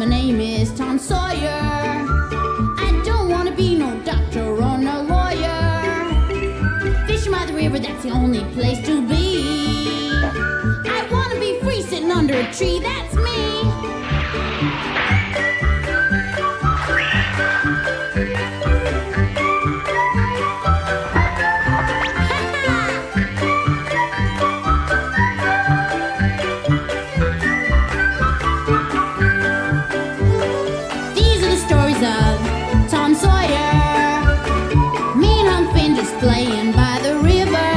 my name is Tom Sawyer. I don't want to be no doctor or no lawyer. Fishing by the river, that's the only place to be. I want to be free sitting under a tree, that's me. Of Tom Sawyer, me and Unc Finn just playing by the river,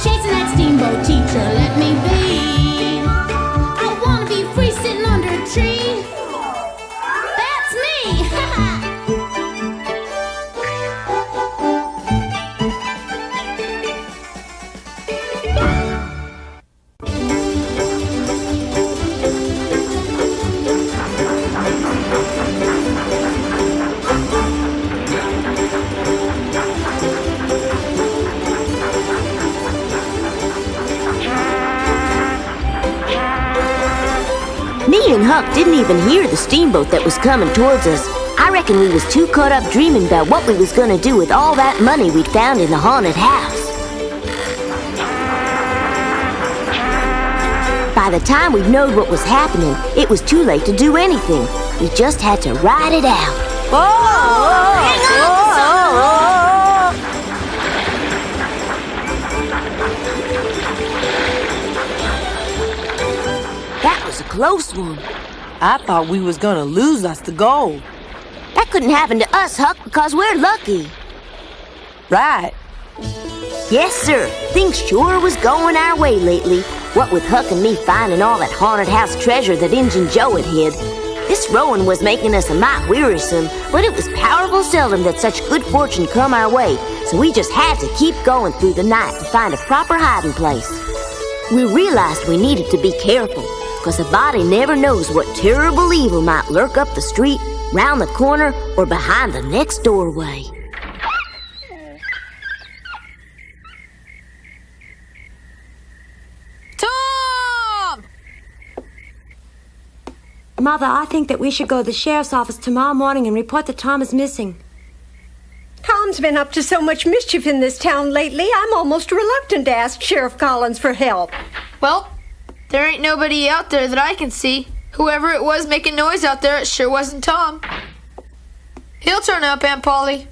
chasing that steamboat teacher, let me be. I wanna be free sitting under a tree. That's me! Me and Huck didn't even hear the steamboat that was coming towards us. I reckon we was too caught up dreaming about what we was gonna do with all that money we'd found in the haunted house. By the time we knowed what was happening, it was too late to do anything. We just had to ride it out. That was a close one. I thought we was gonna lose us the gold. That couldn't happen to us, Huck, because we're lucky. Right. Yes, sir. Things sure was going our way lately. What with Huck and me finding all that haunted house treasure that Injun Joe had hid. This rowing was making us a mite wearisome, but it was powerful seldom that such good fortune come our way, so we just had to keep going through the night to find a proper hiding place. We realized we needed to be careful, because a body never knows what terrible evil might lurk up the street, round the corner, or behind the next doorway. Tom! Mother, I think that we should go to the sheriff's office tomorrow morning and report that Tom is missing. Tom's been up to so much mischief in this town lately, I'm almost reluctant to ask Sheriff Collins for help. Well, there ain't nobody out there that I can see. Whoever it was making noise out there, it sure wasn't Tom. He'll turn up, Aunt Polly.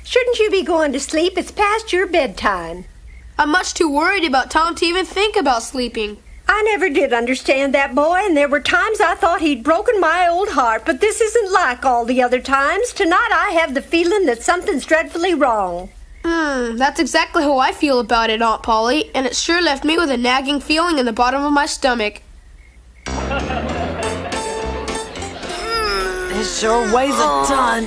Shouldn't you be going to sleep? It's past your bedtime. I'm much too worried about Tom to even think about sleeping. I never did understand that boy, and there were times I thought he'd broken my old heart, but this isn't like all the other times. Tonight I have the feeling that something's dreadfully wrong. That's exactly how I feel about it, Aunt Polly, and it sure left me with a nagging feeling in the bottom of my stomach. It sure weighs a ton.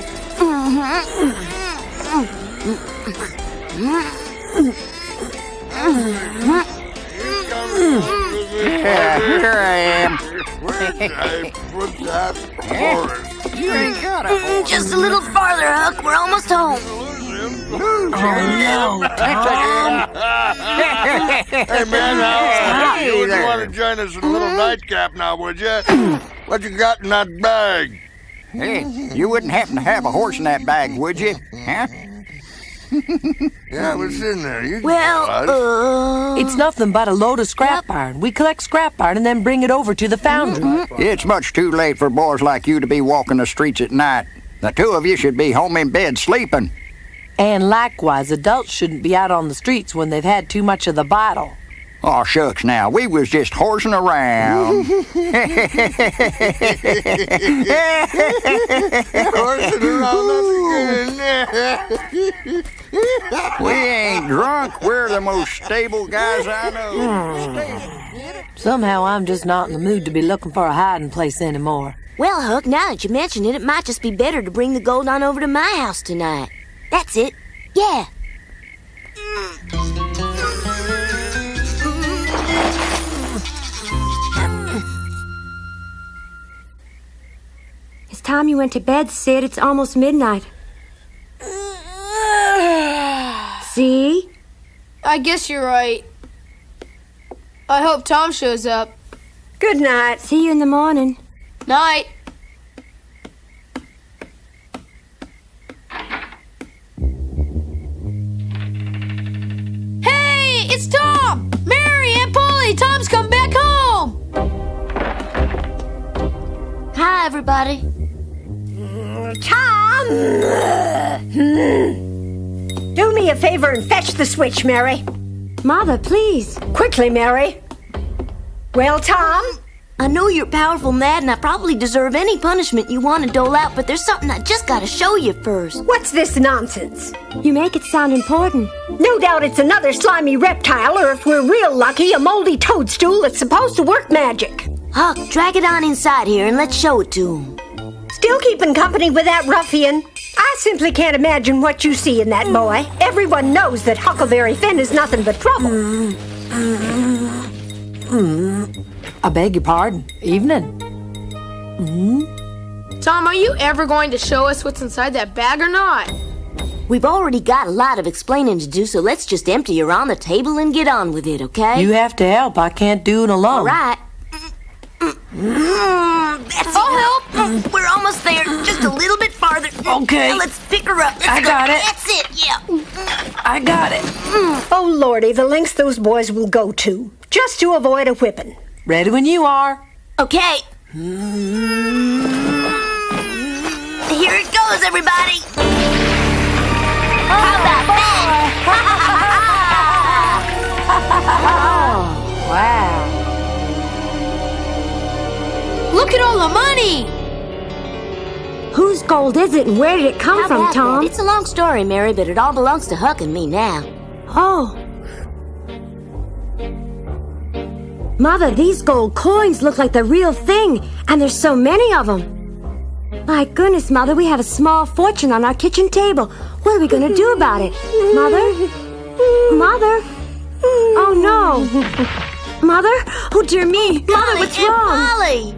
Here I am. You ain't got it. Just a little farther, Huck. We're almost home. Oh, no, Tom. Hey, man, you wouldn't want to join us in a little nightcap now, would you? What you got in that bag? Hey, you wouldn't happen to have a horse in that bag, would you? Huh? Yeah, what's in there? You It's nothing but a load of scrap iron. We collect scrap iron and then bring it over to the foundry. It's much too late for boys like you to be walking the streets at night. The two of you should be home in bed sleeping. And likewise, adults shouldn't be out on the streets when they've had too much of the bottle. Oh, shucks now. We was just horsing around. horsing around, that's good. We ain't drunk. We're the most stable guys I know. Somehow I'm just not in the mood to be looking for a hiding place anymore. Well, Huck, now that you mention it, it might just be better to bring the gold on over to my house tonight. That's it. Yeah. It's time you went to bed, Sid. It's almost midnight. See? I guess you're right. I hope Tom shows up. Good night. See you in the morning. Night. Hey, it's Tom! Mary, Aunt Polly, Tom's come back home! Hi, everybody. Tom! Do me a favor and fetch the switch, Mary. Mother, please. Quickly, Mary. Well, Tom? I know you're powerful mad, and I probably deserve any punishment you want to dole out, but there's something I just gotta show you first. What's this nonsense? You make it sound important. No doubt it's another slimy reptile, or if we're real lucky, a moldy toadstool that's supposed to work magic. Huck, drag it on inside here and let's show it to him. Still keeping company with that ruffian? I simply can't imagine what you see in that boy. Everyone knows that Huckleberry Finn is nothing but trouble. I beg your pardon. Evening. Tom, are you ever going to show us what's inside that bag or not? We've already got a lot of explaining to do, so let's just empty her on the table and get on with it, okay? You have to help. I can't do it alone. All right. That's I'll help. We're almost there. Just a little bit farther. Okay. Now let's pick her up. I got it. That's it, yeah. I got it. Oh, Lordy, the lengths those boys will go to, just to avoid a whipping. Ready when you are. Okay. Here it goes, everybody. How about that? Wow. Look at all the money! Whose gold is it and where did it come How from, about Tom? that? It's a long story, Mary, but it all belongs to Huck and me now. Oh. Mother, these gold coins look like the real thing, and there's so many of them. My goodness, Mother, we have a small fortune on our kitchen table. What are we going to do about it? Mother? Mother? Oh, no. Mother? Oh, dear me. Mother, what's Aunt wrong? Polly,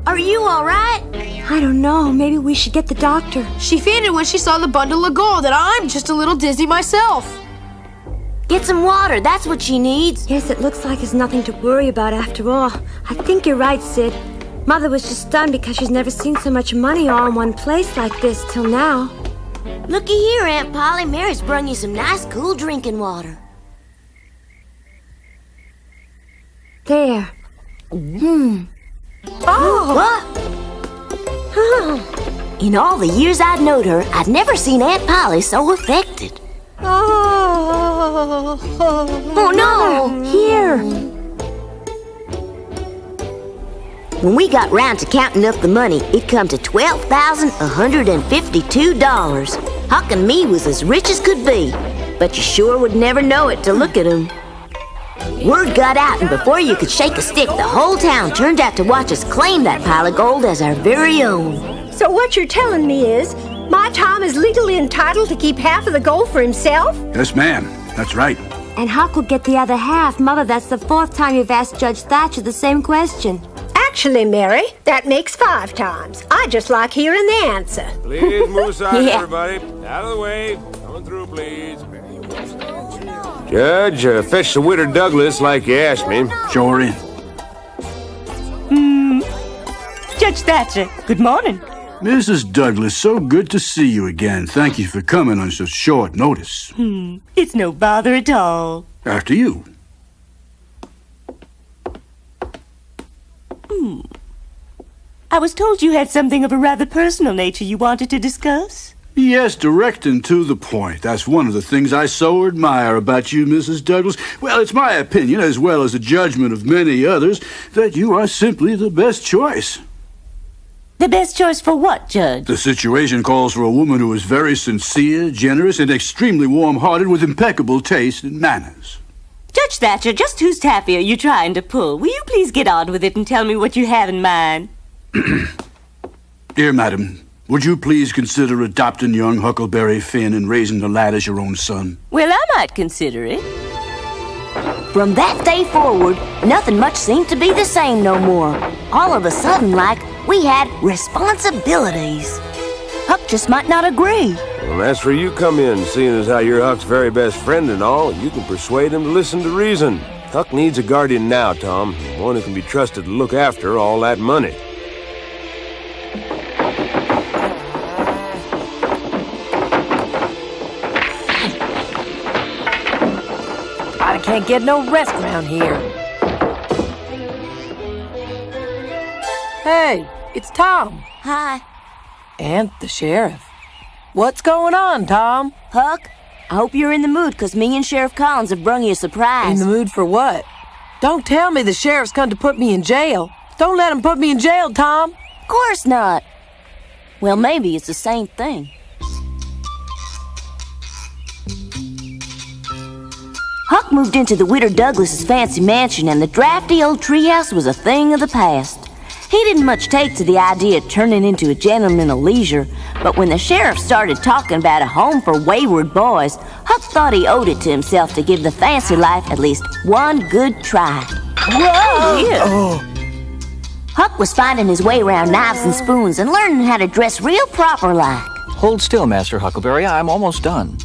are you all right? I don't know. Maybe we should get the doctor. She fainted when she saw the bundle of gold, and I'm just a little dizzy myself. Get some water. That's what she needs. Yes, it looks like there's nothing to worry about after all. I think you're right, Sid. Mother was just stunned because she's never seen so much money all in one place like this till now. Looky here, Aunt Polly. Mary's brung you some nice, cool drinking water. There. Oh! What? In all the years I'd knowed her, I'd never seen Aunt Polly so affected. Oh, no! Here. When we got round to counting up the money, it come to $12,152. Huck and me was as rich as could be, but you sure would never know it to look at 'em. Word got out, and before you could shake a stick, the whole town turned out to watch us claim that pile of gold as our very own. So what you're telling me is, my Tom is legally entitled to keep half of the gold for himself? Yes, ma'am. That's right. And Huck will get the other half. Mother, that's the 4th time you've asked Judge Thatcher the same question. Actually, Mary, that makes 5 times. I just like hearing the answer. Please move aside, Yeah. everybody. Out of the way. Coming through, please. Judge, fetch the Widder Douglas like you asked me. Show her in. Judge Thatcher, good morning. Mrs. Douglas, so good to see you again. Thank you for coming on such short notice. It's no bother at all. After you. I was told you had something of a rather personal nature you wanted to discuss. Yes, direct and to the point. That's one of the things I so admire about you, Mrs. Douglas. Well, it's my opinion, as well as the judgment of many others, that you are simply the best choice. The best choice for what, Judge? The situation calls for a woman who is very sincere, generous, and extremely warm-hearted with impeccable taste and manners. Judge Thatcher, just whose taffy are you trying to pull? Will you please get on with it and tell me what you have in mind? Dear madam, would you please consider adopting young Huckleberry Finn and raising the lad as your own son? Well, I might consider it. From that day forward, nothing much seemed to be the same no more. All of a sudden, like, we had responsibilities. Huck just might not agree. Well, that's where you come in, seeing as how you're Huck's very best friend and all. You can persuade him to listen to reason. Huck needs a guardian now, Tom. One who can be trusted to look after all that money. can't get no rest around here. Hey, it's Tom. Hi. And the sheriff. What's going on, Tom? Huck, I hope you're in the mood, 'cause me and Sheriff Collins have brung you a surprise. In the mood for what? Don't tell me the sheriff's come to put me in jail. Don't let him put me in jail, Tom. Of course not. Well, maybe it's the same thing. Huck moved into the Widow Douglas's fancy mansion, and the drafty old treehouse was a thing of the past. He didn't much take to the idea of turning into a gentleman of leisure, but when the sheriff started talking about a home for wayward boys, Huck thought he owed it to himself to give the fancy life at least one good try. Whoa! Yeah. Huck was finding his way around knives and spoons and learning how to dress real proper like. Hold still, Master Huckleberry. I'm almost done.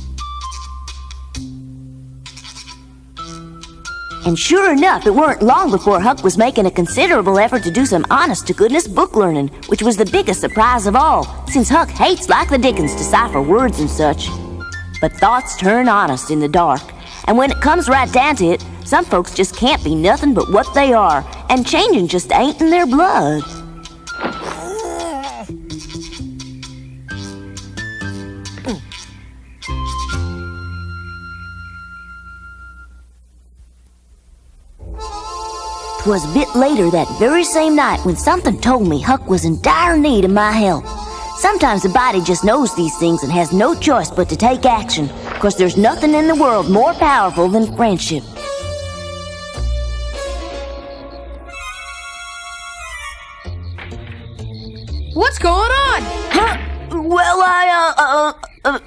And sure enough, it weren't long before Huck was making a considerable effort to do some honest-to-goodness book learning, which was the biggest surprise of all, since Huck hates like the dickens to decipher words and such. But thoughts turn honest in the dark, and when it comes right down to it, some folks just can't be nothing but what they are, and changing just ain't in their blood. 'Twas a bit later that very same night when something told me Huck was in dire need of my help. Sometimes the body just knows these things and has no choice but to take action, 'cause there's nothing in the world more powerful than friendship. What's going on? Huh? Well,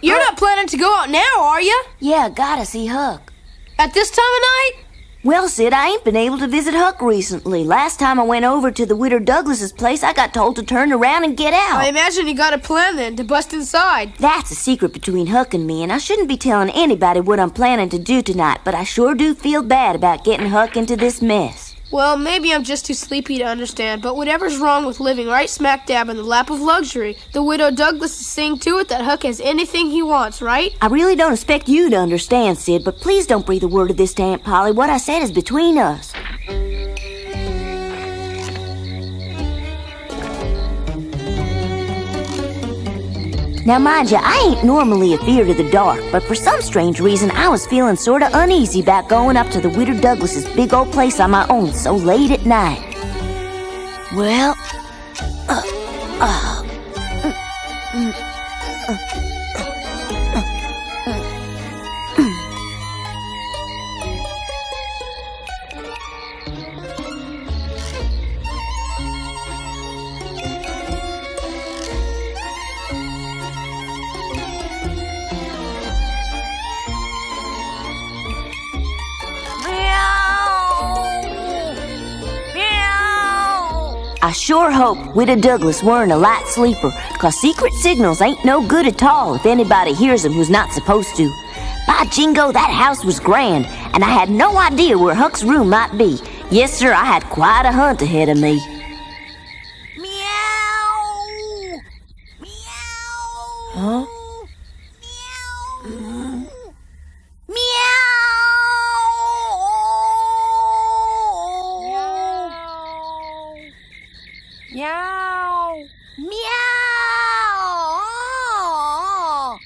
You're not planning to go out now, are you? Yeah, gotta see Huck. At this time of night? Well, Sid, I ain't been able to visit Huck recently. Last time I went over to the Widow Douglas's place, I got told to turn around and get out. I imagine you got a plan then to bust inside. That's a secret between Huck and me, and I shouldn't be telling anybody what I'm planning to do tonight, but I sure do feel bad about getting Huck into this mess. Well, maybe I'm just too sleepy to understand, but whatever's wrong with living right smack dab in the lap of luxury, the Widow Douglas is seeing to it that Huck has anything he wants, right? I really don't expect you to understand, Sid, but please don't breathe a word of this to Aunt Polly. What I said is between us. Now, mind you, I ain't normally afeard of the dark, but for some strange reason, I was feeling sorta uneasy about going up to the Widow Douglas's big old place on my own so late at night. Well, I sure hope Widow Douglas weren't a light sleeper, 'cause secret signals ain't no good at all if anybody hears them who's not supposed to. By jingo, that house was grand, and I had no idea where Huck's room might be. Yes, sir, I had quite a hunt ahead of me. Meow! Meow! Huh? Meow! Meow!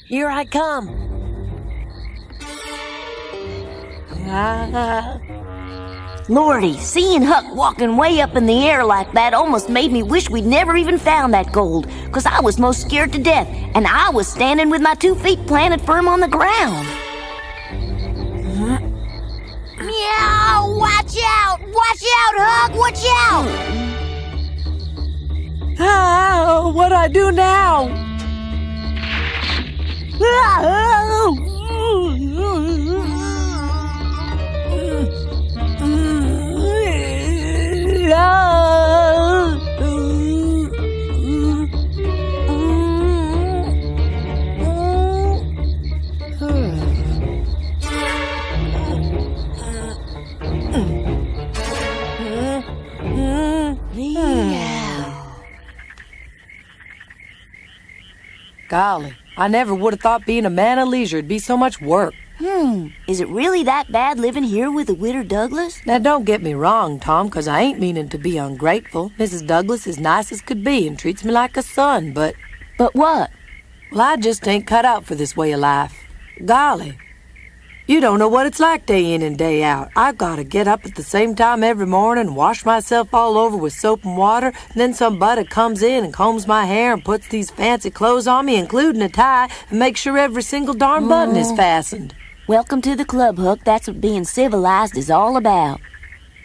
Here I come. Lordy, seeing Huck walking way up in the air like that almost made me wish we'd never even found that gold, 'cause I was most scared to death, and I was standing with my 2 feet planted firm on the ground. Meow! Watch out! Watch out, Huck! Watch out! Ah, what do I do now? Golly, I never would have thought being a man of leisure'd be so much work. Is it really that bad living here with the Widder Douglas? Now, don't get me wrong, Tom, 'cause I ain't meaning to be ungrateful. Mrs. Douglas is nice as could be and treats me like a son, but... But what? Well, I just ain't cut out for this way of life. Golly. You don't know what it's like day in and day out. I've got to get up at the same time every morning, wash myself all over with soap and water, and then somebody comes in and combs my hair and puts these fancy clothes on me, including a tie, and makes sure every single darn button is fastened. Welcome to the club, Hook. That's what being civilized is all about.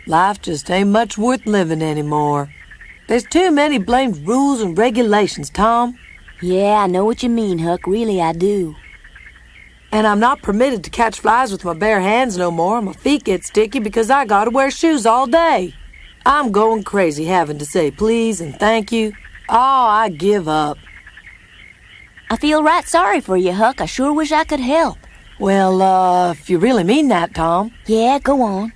Life just ain't much worth living anymore. There's too many blamed rules and regulations, Tom. Yeah, I know what you mean, Huck. Really, I do. And I'm not permitted to catch flies with my bare hands no more. My feet get sticky because I gotta wear shoes all day. I'm going crazy having to say please and thank you. Oh, I give up. I feel right sorry for you, Huck. I sure wish I could help. Well, if you really mean that, Tom. Yeah, go on.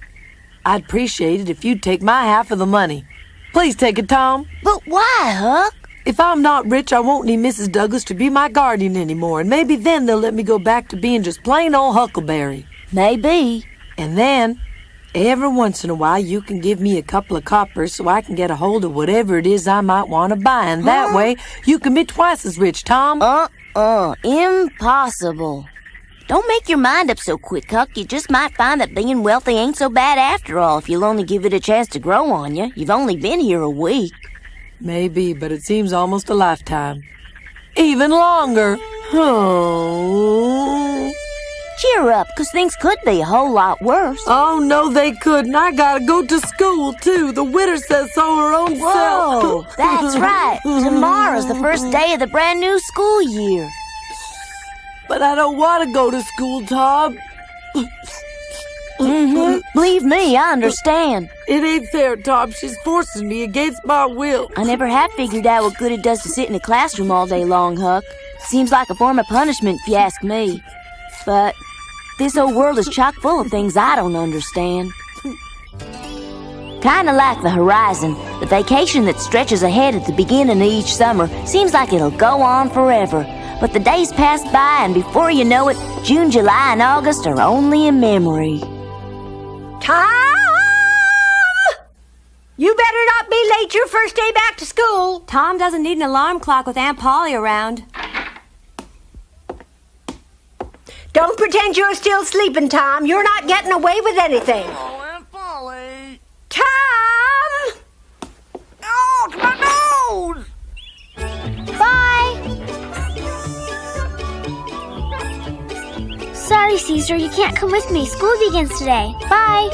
I'd appreciate it if you'd take my half of the money. Please take it, Tom. But why, Huck? If I'm not rich, I won't need Mrs. Douglas to be my guardian anymore, and maybe then they'll let me go back to being just plain old Huckleberry. Maybe. And then, every once in a while, you can give me a couple of coppers so I can get a hold of whatever it is I might want to buy, and that way, you can be twice as rich, Tom. Impossible. Don't make your mind up so quick, Huck. You just might find that being wealthy ain't so bad after all if you'll only give it a chance to grow on you. You've only been here a week. Maybe, but it seems almost a lifetime. Even longer. Oh. Cheer up, 'cause things could be a whole lot worse. Oh, no, they couldn't. I gotta go to school, too. The Widder says so her own self. Whoa, that's right. Tomorrow's the first day of the brand new school year. But I don't want to go to school, Tom. Believe me, I understand. It ain't fair, Tom. She's forcing me against my will. I never have figured out what good it does to sit in a classroom all day long, Huck. Seems like a form of punishment, if you ask me. But this old world is chock full of things I don't understand. Kinda like the horizon, the vacation that stretches ahead at the beginning of each summer seems like it'll go on forever. But the days pass by, and before you know it, June, July, and August are only a memory. Tom! You better not be late your first day back to school. Tom doesn't need an alarm clock with Aunt Polly around. Don't pretend you're still sleeping, Tom. You're not getting away with anything. Oh, Aunt Polly. Tom! Oh, it's my nose! Bye! Sorry, Caesar, you can't come with me. School begins today. Bye!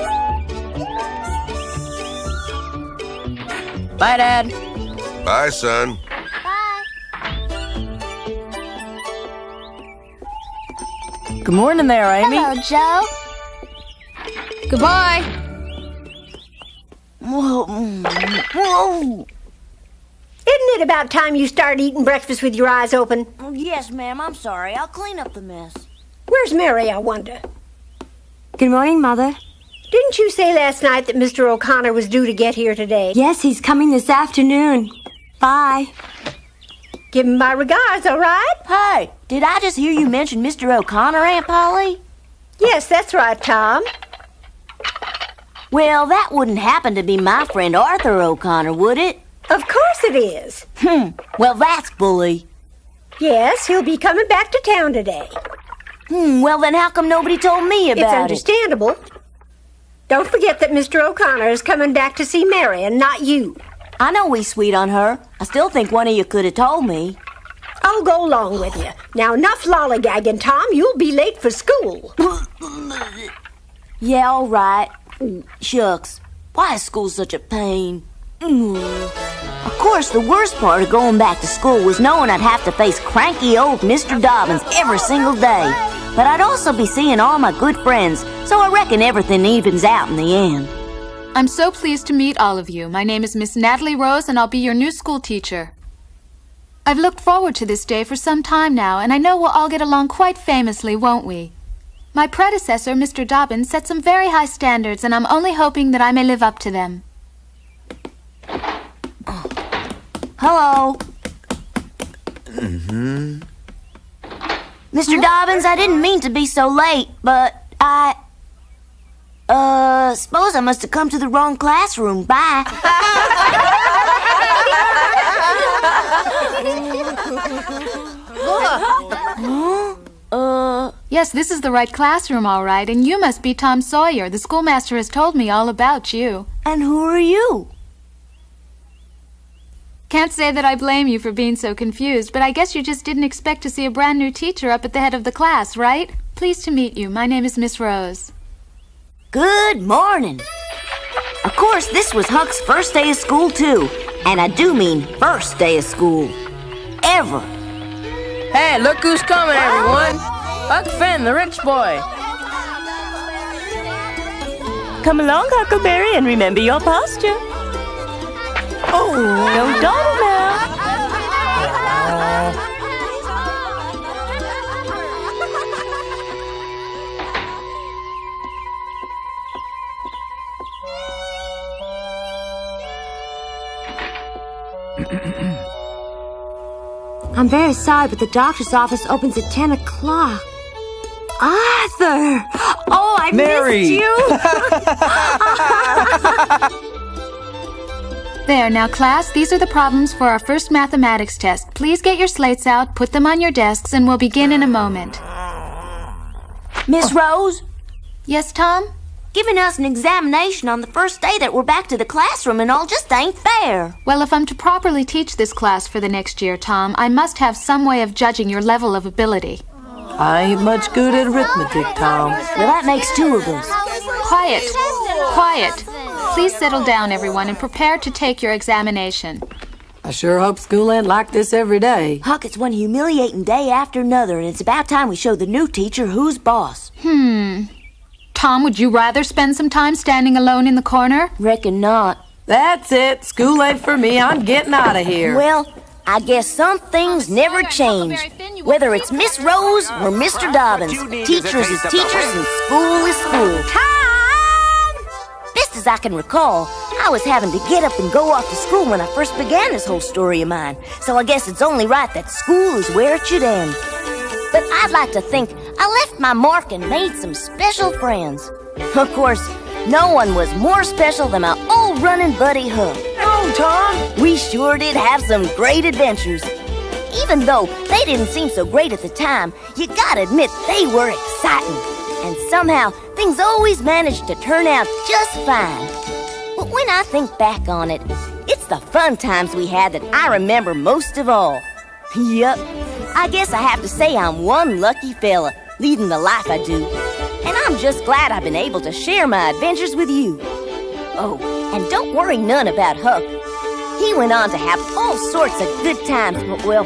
Bye, Dad. Bye, son. Bye! Good morning there, Amy. Hello, Joe. Goodbye. Whoa. Isn't it about time you start eating breakfast with your eyes open? Oh, yes, ma'am, I'm sorry. I'll clean up the mess. Where's Mary, I wonder? Good morning, Mother. Didn't you say last night that Mr. O'Connor was due to get here today? Yes, he's coming this afternoon. Bye. Give him my regards, all right? Hey, did I just hear you mention Mr. O'Connor, Aunt Polly? Yes, that's right, Tom. Well, that wouldn't happen to be my friend Arthur O'Connor, would it? Of course it is. Well, that's bully. Yes, he'll be coming back to town today. Well, then how come nobody told me about It's it? understandable. Don't forget that Mr. O'Connor is coming back to see Mary and not you. I know he's sweet on her. I still think one of you could have told me. I'll go along with you. Now, enough lollygagging, Tom. You'll be late for school. Yeah, all right. Shucks. Why is school such a pain? Of course, the worst part of going back to school was knowing I'd have to face cranky old Mr. Dobbins every single day. But I'd also be seeing all my good friends, so I reckon everything evens out in the end. I'm so pleased to meet all of you. My name is Miss Natalie Rose, and I'll be your new school teacher. I've looked forward to this day for some time now, and I know we'll all get along quite famously, won't we? My predecessor, Mr. Dobbins, set some very high standards, and I'm only hoping that I may live up to them. Hello. Mr. Dobbins, I didn't mean to be so late, but suppose I must have come to the wrong classroom. Bye. Yes, this is the right classroom, all right, and you must be Tom Sawyer. The schoolmaster has told me all about you. And who are you? Can't say that I blame you for being so confused, but I guess you just didn't expect to see a brand new teacher up at the head of the class, right? Pleased to meet you. My name is Miss Rose. Good morning. Of course, this was Huck's first day of school, too. And I do mean first day of school. Ever. Hey, look who's coming, everyone. Huck Finn, the rich boy. Come along, Huckleberry, and remember your posture. Oh, don't dawdle now. I'm very sorry, but the doctor's office opens at 10 o'clock. Arthur! Oh, I Mary. missed you! There, now class, these are the problems for our first mathematics test. Please get your slates out, put them on your desks, and we'll begin in a moment. Miss Rose? Yes, Tom? Giving us an examination on the first day that we're back to the classroom and all just ain't fair. Well, if I'm to properly teach this class for the next year, Tom, I must have some way of judging your level of ability. I ain't much good at arithmetic, Tom. Well, that makes two of us. Quiet. Quiet. Please settle down, everyone, and prepare to take your examination. I sure hope school ain't like this every day. Huck, it's one humiliating day after another, and it's about time we show the new teacher who's boss. Tom, would you rather spend some time standing alone in the corner? Reckon not. That's it. School ain't for me. I'm getting out of here. Well, I guess some things never change. Whether it's Miss Rose or Mr. Dobbins, teachers is teachers and school is school. Best as I can recall, I was having to get up and go off to school when I first began this whole story of mine. So I guess it's only right that school is where it should end. But I'd like to think I left my mark and made some special friends. Of course, no one was more special than my old running buddy Huck. Oh, Tom! We sure did have some great adventures. Even though they didn't seem so great at the time, you gotta admit they were exciting. And somehow, things always managed to turn out just fine. But when I think back on it, it's the fun times we had that I remember most of all. Yup, I guess I have to say I'm one lucky fella, leading the life I do. And I'm just glad I've been able to share my adventures with you. Oh, and don't worry none about Huck. He went on to have all sorts of good times, but well,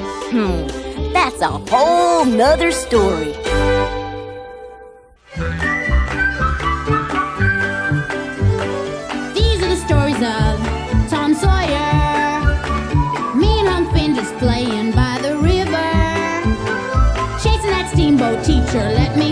that's a whole nother story. These are the stories of Tom Sawyer. Me and Unc Finn just playing by the river. Chasing that steamboat teacher, let me